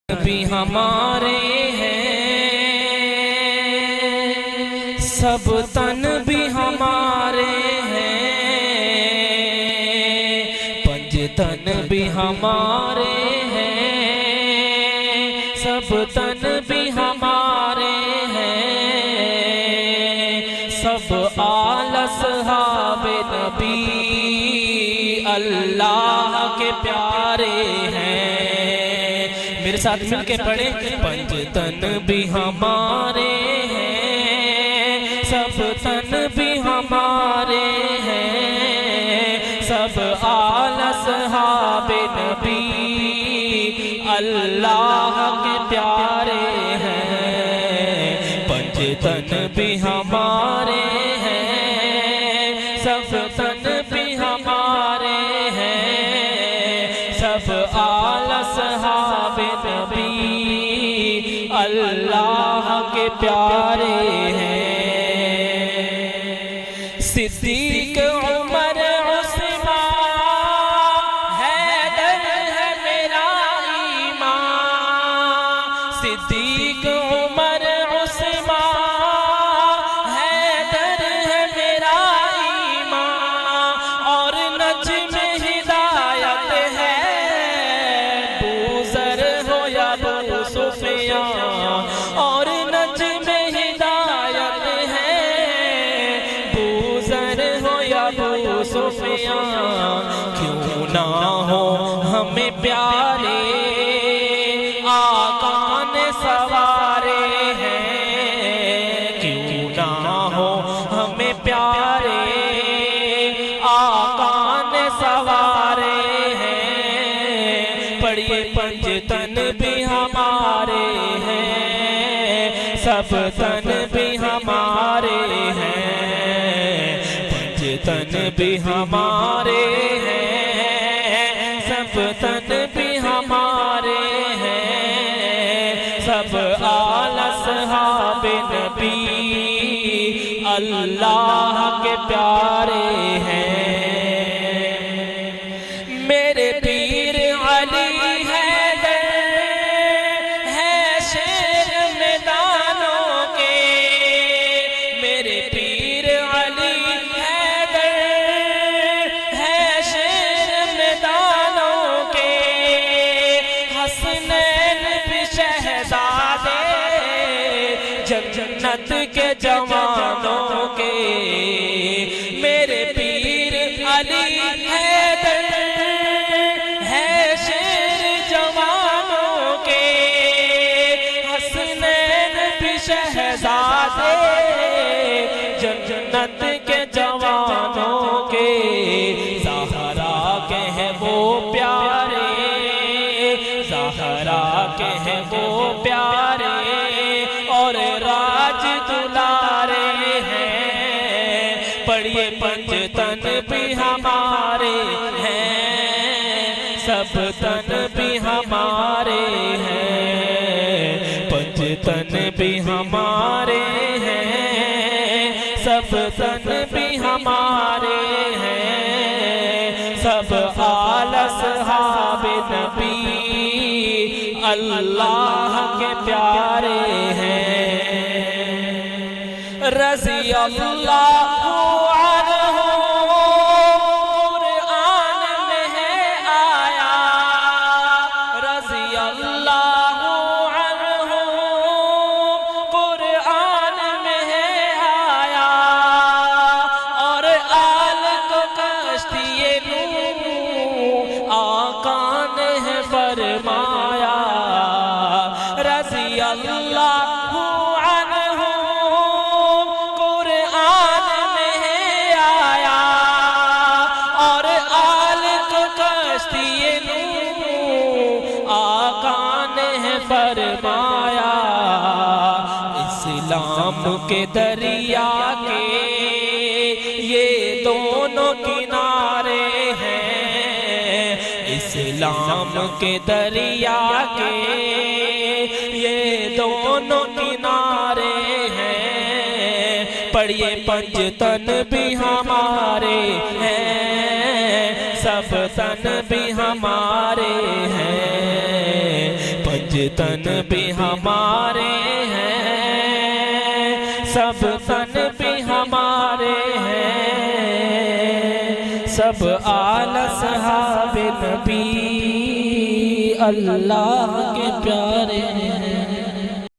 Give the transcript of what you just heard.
بھی ہمارے ہیں، سب تن بھی ہمارے ہیں، پنج تن بھی ہمارے ہیں، سب تن بھی ہمارے ہیں، سب آل اصحاب نبی اللہ کے پیارے ہیں۔ میرے ساتھ مل کے پڑھیں، پنج تن بھی ہمارے ہیں، سب تن بھی ہمارے ہیں، سب آل اصحاب نبی اللہ کے پیارے ہیں۔ پنج تن بھی ہمارے ہیں، سب تن بھی ہمارے ہیں، سب آل اصحاب نبی اللہ کے پیارے ہیں۔ صدیق عمر عثمان حیدر ہے میرا ایمان، صدیق عمر عثمان حیدر ہے میرا ایمان، اور نجم ہدایت ہے بوذر ہو یا ابو سفیان، اور نجم ہدایت ہے بوذر ہو یا ابو سفیان۔ کیوں نہ ہو ہمیں پیارے آقا نے سوارے ہیں، کیوں نہ ہو ہمیں پیارے آقا نے سوارے ہیں۔ پڑھیے پنج تن بھی ہمارے ہیں، سب تن بھی ہمارے ہیں، پنج تن بھی ہمارے ہیں، سب تن بھی ہمارے ہیں، سب آل اصحاب نبی اللہ کے پیارے ہیں۔ میرے پیر علی حیدر ہے شیر میدانوں کے، میرے پیر علی حیدر ہے شیر میدانوں کے، حسنین بھی شہزادے جنت کے جوانوں کے، میرے پیر علی حیدر ہے شیر جوانوں کے، حسنین بھی شہزادے جنت کے جوانوں کے، زہرا کے ہیں وہ پیارے، زہرا کے ہیں وہ پیارے، اور راج دلارے ہیں۔ پڑھیے پنج تن بھی ہمارے ہیں، سب تن بھی ہمارے ہیں، پنج تن بھی ہمارے ہیں، سب تن بھی ہمارے ہیں، سب آل اصحاب نبی اللہ کے پیارے ہیں۔ رضی اللہ عنہ قرآن میں ہے آیا، رضی اللہ عنہ قرآن میں ہے آیا، اور آل کو کشتی نوح آقا نے ہے فرمایا، رضی اللہ عنہ قرآن میں ہے آیا، اور آل کو کشتی نوح آقا نے ہے فرمایا۔ اسلام کے دریا کے یہ دونوں کنارے ہیں، اسلام کے دریا کے یہ دونوں کنارے ہیں۔ پڑھیے پنج تن بھی ہمارے ہیں، سب تن بھی ہمارے ہیں، پنج جتن بھی ہمارے ہیں سب تن بھی ہمارے ہیں، سب آل اصحاب نبی اللہ کے پیارے ہیں۔